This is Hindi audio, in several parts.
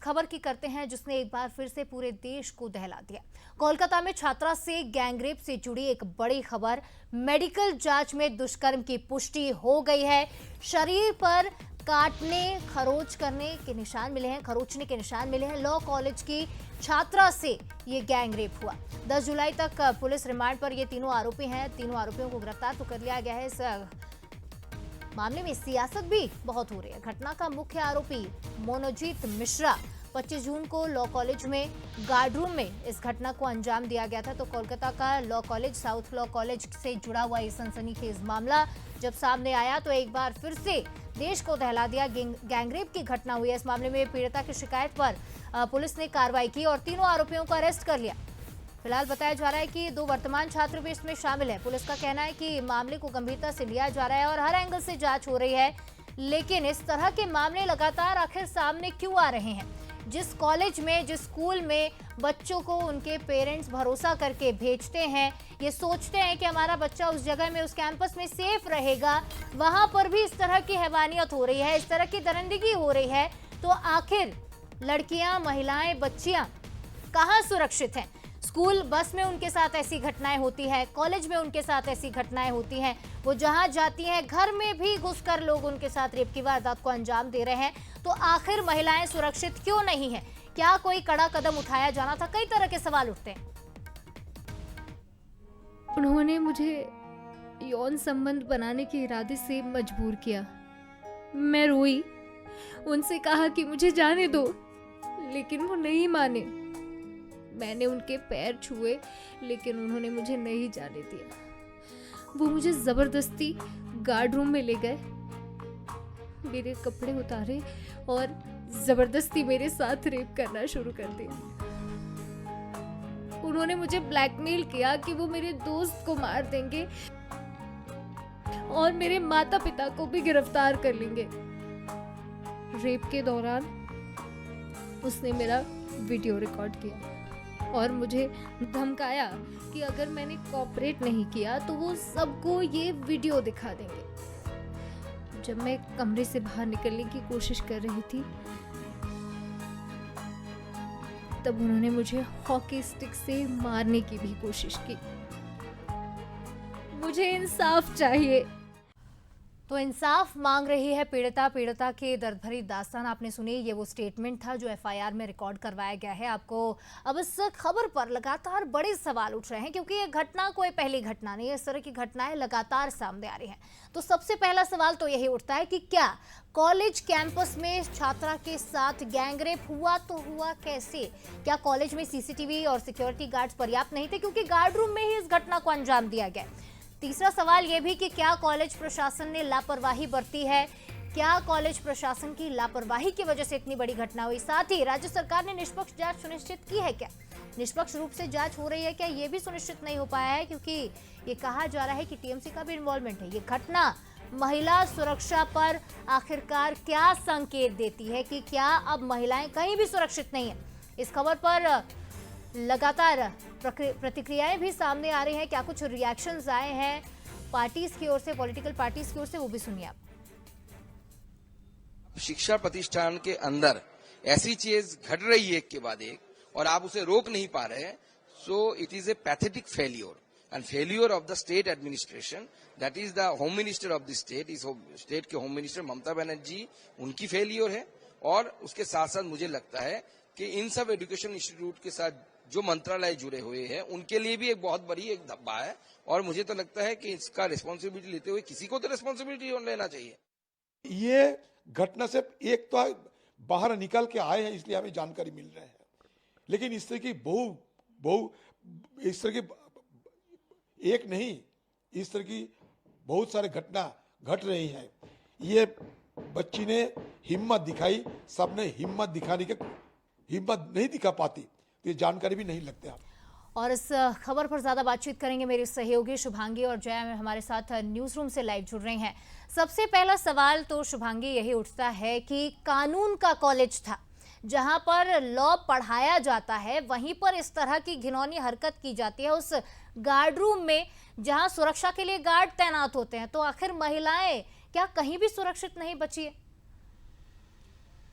खबर की करते हैं जिसने एक बार फिर से पूरे देश को दहला दिया। कोलकाता में छात्रा से गैंगरेप से जुड़ी एक बड़ी खबर। मेडिकल जांच में दुष्कर्म की पुष्टि हो गई है। शरीर पर काटने, खरोच करने के निशान मिले हैं, खरोचने के निशान मिले हैं। लॉ कॉलेज की छात्रा से ये गैंगरेप हुआ। 10 जुलाई तक पुलिस रिमांड पर ये तीनों आरोपी हैं। तीनों आरोपियों को गिरफ्तार तो कर लिया गया है। इस मामले में सियासत भी बहुत हो रही है। घटना का मुख्य आरोपी मोनोजीत मिश्रा 25 जून को लॉ कॉलेज में गार्ड रूम में इस घटना को अंजाम दिया गया था। तो कोलकाता का law college, south law college से जुड़ा हुआ ये सनसनीखेज मामला जब सामने आया तो एक बार फिर से देश को दहला दिया। गैंगरेप की घटना हुई है। इस मामले में पीड़िता की शिकायत पर पुलिस ने कार्रवाई की और तीनों आरोपियों को अरेस्ट कर लिया। फिलहाल बताया जा रहा है कि 2 वर्तमान छात्र भी इसमें शामिल है। पुलिस का कहना है कि मामले को गंभीरता से लिया जा रहा है और हर एंगल से जांच हो रही है। लेकिन इस तरह के मामले लगातार आखिर सामने क्यों आ रहे हैं? जिस कॉलेज में, जिस स्कूल में बच्चों को उनके पेरेंट्स भरोसा करके भेजते हैं, ये सोचते हैं कि हमारा बच्चा उस जगह में, उस कैंपस में सेफ रहेगा, वहां पर भी इस तरह की हैवानियत हो रही है, इस तरह की दरिंदगी हो रही है। तो आखिर लड़कियां, महिलाएं, बच्चियां कहां सुरक्षित हैं? स्कूल बस में उनके साथ ऐसी घटनाएं होती है, कॉलेज में उनके साथ ऐसी घटनाएं होती हैं, वो जहां जाती हैं घर में भी घुसकर लोग उनके साथ रेप की वारदात को अंजाम दे रहे हैं। तो आखिर महिलाएं सुरक्षित क्यों नहीं हैं? क्या कोई कड़ा कदम उठाया जाना था? कई तरह के सवाल उठते हैं। उन्होंने मुझे यौन संबंध बनाने के इरादे से मजबूर किया। मैं रोई, उनसे कहा कि मुझे जाने दो, लेकिन वो नहीं माने। मैंने उनके पैर छुए लेकिन उन्होंने मुझे नहीं जाने दिया। वो मुझे जबरदस्ती गार्ड रूम में ले गए, मेरे कपड़े उतारे और जबरदस्ती मेरे साथ रेप करना शुरू कर दिया। उन्होंने मुझे ब्लैकमेल किया कि वो मेरे दोस्त को मार देंगे और मेरे माता पिता को भी गिरफ्तार कर लेंगे। रेप के दौरान उसने मेरा वीडियो रिकॉर्ड किया और मुझे धमकाया कि अगर मैंने कोऑपरेट नहीं किया तो वो सबको ये वीडियो दिखा देंगे। जब मैं कमरे से बाहर निकलने की कोशिश कर रही थी तब उन्होंने मुझे हॉकी स्टिक से मारने की भी कोशिश की। मुझे इंसाफ चाहिए। तो इंसाफ मांग रही है पीड़िता। पीड़िता की दर्द भरी दास्तान आपने सुनी। ये वो स्टेटमेंट था जो एफआईआर में रिकॉर्ड करवाया गया है। आपको अब इस खबर पर लगातार बड़े सवाल उठ रहे हैं क्योंकि ये घटना कोई पहली घटना नहीं है। इस तरह की घटनाएं लगातार सामने आ रही हैं। तो सबसे पहला सवाल तो यही उठता है कि क्या कॉलेज कैंपस में छात्रा के साथ गैंगरेप हुआ तो हुआ कैसे? क्या कॉलेज में सीसीटीवी और सिक्योरिटी गार्ड्स पर्याप्त नहीं थे क्योंकि गार्ड रूम में ही इस घटना को अंजाम दिया गया? तीसरा सवाल यह भी कि क्या कॉलेज प्रशासन ने लापरवाही बरती है? क्या कॉलेज प्रशासन की लापरवाही की वजह से इतनी बड़ी घटना हुई? साथ ही राज्य सरकार ने निष्पक्ष जांच सुनिश्चित की है क्या? निष्पक्ष रूप से जांच हो रही है क्या? ये भी सुनिश्चित नहीं हो पाया है क्योंकि ये कहा जा रहा है कि टीएमसी का भी इन्वॉल्वमेंट है। ये घटना महिला सुरक्षा पर आखिरकार क्या संकेत देती है कि क्या अब महिलाएं कहीं भी सुरक्षित नहीं है? इस खबर पर लगातार प्रतिक्रियाएं भी सामने आ रही हैं। क्या कुछ रिएक्शंस आए हैं पार्टीज की ओर से, पॉलिटिकल पार्टीज की ओर से, वो भी सुनिए आप। शिक्षा प्रतिष्ठान के अंदर ऐसी चीज घट रही है एक के बाद एक और आप उसे रोक नहीं पा रहे हैं, so it is a pathetic failure and failure of the state administration. That is the home minister of the state. इस स्टेट के होम मिनिस्टर ममता बनर्जी, उनकी फेलियर है। और उसके साथ साथ मुझे लगता है कि इन सब एजुकेशन इंस्टीट्यूट के साथ जो मंत्रालय जुड़े हुए हैं उनके लिए भी एक बहुत बड़ी एक धब्बा है। और मुझे तो लगता है कि इसका रिस्पॉन्सिबिलिटी लेते हुए किसी को तो रिस्पॉन्सिबिलिटी लेना चाहिए। ये घटना से एक तो बाहर निकल के आए हैं इसलिए हमें जानकारी मिल रहा है, लेकिन इस तरह की इस तरह की एक नहीं, इस तरह की बहुत सारे घटना घट रही हैं। ये बच्ची ने हिम्मत दिखाई, सबने हिम्मत दिखाने के हिम्मत नहीं दिखा पाती तो ये जानकारी भी नहीं लगते आप। और इस खबर पर ज्यादा बातचीत करेंगे मेरे सहयोगी शुभांगी और जया हमारे साथ न्यूज रूम से लाइव जुड़ रहे हैं। सबसे पहला सवाल तो शुभांगी यही उठता है कि कानून का कॉलेज था जहां पर लॉ पढ़ाया जाता है, वहीं पर इस तरह की घिनौनी हरकत की जाती है उस गार्ड रूम में जहां सुरक्षा के लिए गार्ड तैनात होते हैं। तो आखिर महिलाएं क्या कहीं भी सुरक्षित नहीं बची है?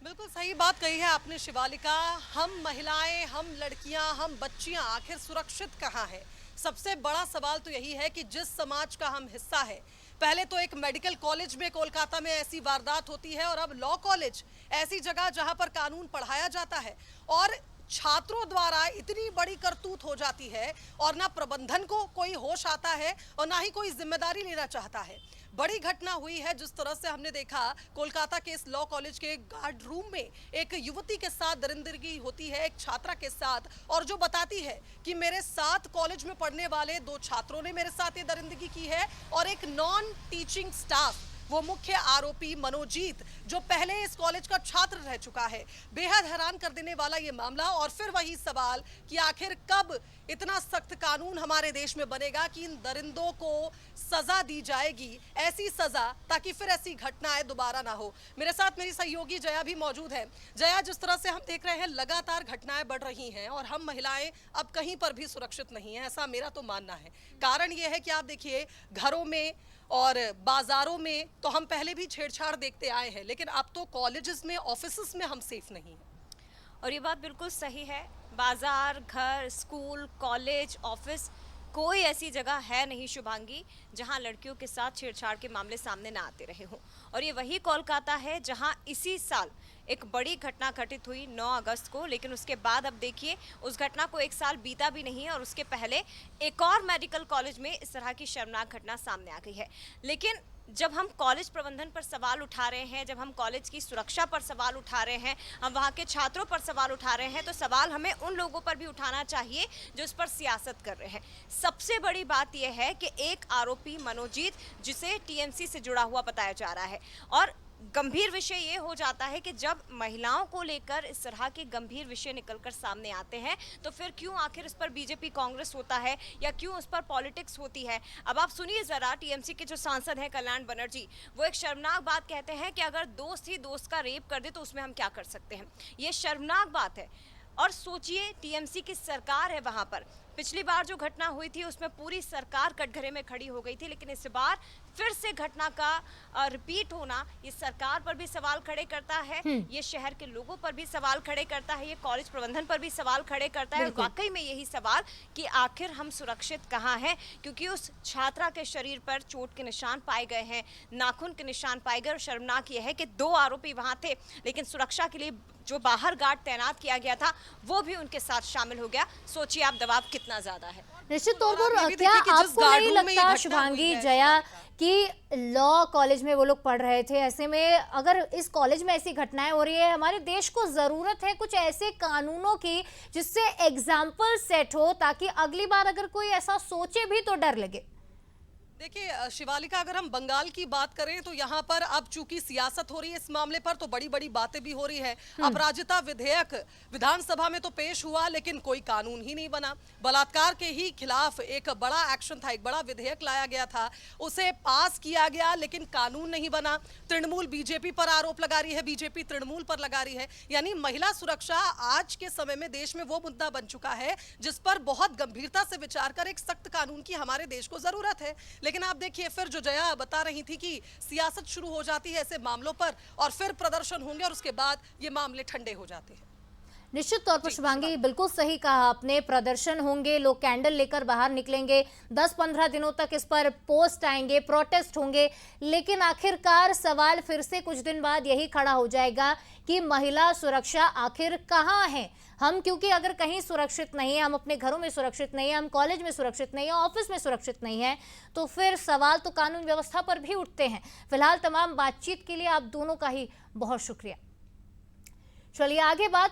बिल्कुल सही बात कही है आपने शिवालिका। हम महिलाएं, हम लड़कियां, हम बच्चियां आखिर सुरक्षित कहाँ है? सबसे बड़ा सवाल तो यही है कि जिस समाज का हम हिस्सा है, पहले तो एक मेडिकल कॉलेज में कोलकाता में ऐसी वारदात होती है और अब लॉ कॉलेज, ऐसी जगह जहां पर कानून पढ़ाया जाता है और छात्रों द्वारा इतनी बड़ी करतूत हो जाती है और ना प्रबंधन को कोई होश आता है और ना ही कोई जिम्मेदारी लेना चाहता है। बड़ी घटना हुई है जिस तरह से हमने देखा कोलकाता के इस लॉ कॉलेज के गार्ड रूम में एक युवती के साथ दरिंदगी होती है, एक छात्रा के साथ, और जो बताती है कि मेरे साथ कॉलेज में पढ़ने वाले 2 छात्रों ने मेरे साथ ये दरिंदगी की है और एक नॉन टीचिंग स्टाफ, वो मुख्य आरोपी मनोजीत जो पहले इस कॉलेज का छात्र रह चुका है। बेहद हैरान कर देने वाला ये मामला। और फिर वही सवाल कि आखिर कब इतना सख्त कानून हमारे देश में बनेगा कि इन दरिंदों को सजा दी जाएगी, ऐसी सजा ताकि फिर ऐसी घटनाएं दोबारा ना हो। मेरे साथ मेरी सहयोगी जया भी मौजूद है। जया, जिस तरह से हम देख रहे हैं लगातार घटनाएं बढ़ रही हैं और हम महिलाएं अब कहीं पर भी सुरक्षित नहीं है, ऐसा मेरा तो मानना है। कारण ये है कि आप देखिए घरों में और बाजारों में तो हम पहले भी छेड़छाड़ देखते आए हैं, लेकिन अब तो कॉलेजेस में, ऑफिसेस में हम सेफ नहीं हैं। और ये बात बिल्कुल सही है। बाजार, घर, स्कूल, कॉलेज, ऑफिस, कोई ऐसी जगह है नहीं शुभांगी जहां लड़कियों के साथ छेड़छाड़ के मामले सामने ना आते रहे हों। और ये वही कोलकाता है जहां इसी साल एक बड़ी घटना घटित हुई 9 अगस्त को, लेकिन उसके बाद अब देखिए उस घटना को 1 साल बीता भी नहीं है और उसके पहले एक और मेडिकल कॉलेज में इस तरह की शर्मनाक घटना सामने आ गई है। लेकिन जब हम कॉलेज प्रबंधन पर सवाल उठा रहे हैं, जब हम कॉलेज की सुरक्षा पर सवाल उठा रहे हैं, हम वहाँ के छात्रों पर सवाल उठा रहे हैं, तो सवाल हमें उन लोगों पर भी उठाना चाहिए जो इस पर सियासत कर रहे हैं। सबसे बड़ी बात यह है कि एक आरोपी मनोजीत, जिसे टीएमसी से जुड़ा हुआ बताया जा रहा है, और गंभीर विषय ये हो जाता है कि जब महिलाओं को लेकर इस तरह के गंभीर विषय निकलकर सामने आते हैं तो फिर क्यों आखिर इस पर बीजेपी कांग्रेस होता है या क्यों उस पर पॉलिटिक्स होती है। अब आप सुनिए जरा, टीएमसी के जो सांसद हैं कल्याण बनर्जी, वो एक शर्मनाक बात कहते हैं कि अगर दोस्त ही दोस्त का रेप कर दे तो उसमें हम क्या कर सकते हैं। ये शर्मनाक बात है। और सोचिए टीएमसी की सरकार है वहां पर। पिछली बार जो घटना हुई थी उसमें पूरी सरकार कटघरे में खड़ी हो गई थी, लेकिन इस बार फिर से घटना का रिपीट होना ये सरकार पर भी सवाल खड़े करता है, ये शहर के लोगों पर भी सवाल खड़े करता है, ये कॉलेज प्रबंधन पर भी सवाल खड़े करता है। और वाकई में यही सवाल कि आखिर हम सुरक्षित कहाँ हैं, क्योंकि उस छात्रा के शरीर पर चोट के निशान पाए गए हैं, नाखून के निशान पाए गए। और शर्मनाक ये है कि 2 आरोपी वहां थे, लेकिन सुरक्षा के लिए जो बाहर गार्ड तैनात किया गया था वो भी उनके साथ शामिल हो गया। सोचिए आप दबाव कितना ज्यादा है। निश्चित तौर पर आप ये भी क्या देखिए कि जिस आपको गार्ड नहीं रूम में ये लगता घटना शुभांगी, हुई है, जया, कि लॉ कॉलेज में वो लोग पढ़ रहे थे, ऐसे में अगर इस कॉलेज में ऐसी घटनाएं हो रही है, हमारे देश को जरूरत है कुछ ऐसे कानूनों की जिससे एग्जाम्पल सेट हो, ताकि अगली बार अगर कोई ऐसा सोचे भी तो डर लगे। देखिए शिवालिका, अगर हम बंगाल की बात करें तो यहाँ पर अब चूंकि सियासत हो रही है इस मामले पर, तो बड़ी बड़ी बातें भी हो रही है। अपराजिता विधेयक विधानसभा में तो पेश हुआ, लेकिन कोई कानून ही नहीं बना। बलात्कार के ही खिलाफ एक बड़ा एक्शन था, एक बड़ा विधेयक लाया गया था, उसे पास किया गया, लेकिन कानून नहीं बना। तृणमूल बीजेपी पर आरोप लगा रही है, बीजेपी तृणमूल पर लगा रही है। यानी महिला सुरक्षा आज के समय में देश में वो मुद्दा बन चुका है जिस पर बहुत गंभीरता से विचार कर एक सख्त कानून की हमारे देश को जरूरत है। लेकिन आप देखिए फिर जो जया बता रही थी कि सियासत शुरू हो जाती है ऐसे मामलों पर और फिर प्रदर्शन होंगे और उसके बाद ये मामले ठंडे हो जाते हैं। निश्चित तौर पर शुभांगी, बिल्कुल सही कहा आपने, प्रदर्शन होंगे, लोग कैंडल लेकर बाहर निकलेंगे, 10-15 दिनों तक इस पर पोस्ट आएंगे, प्रोटेस्ट होंगे, लेकिन आखिरकार सवाल फिर से कुछ दिन बाद यही खड़ा हो जाएगा कि महिला सुरक्षा आखिर कहाँ है हम। क्योंकि अगर कहीं सुरक्षित नहीं है, हम अपने घरों में सुरक्षित नहीं है, हम कॉलेज में सुरक्षित नहीं है, ऑफिस में सुरक्षित नहीं है, तो फिर सवाल तो कानून व्यवस्था पर भी उठते हैं। फिलहाल तमाम बातचीत के लिए आप दोनों का ही बहुत शुक्रिया। चलिए आगे बात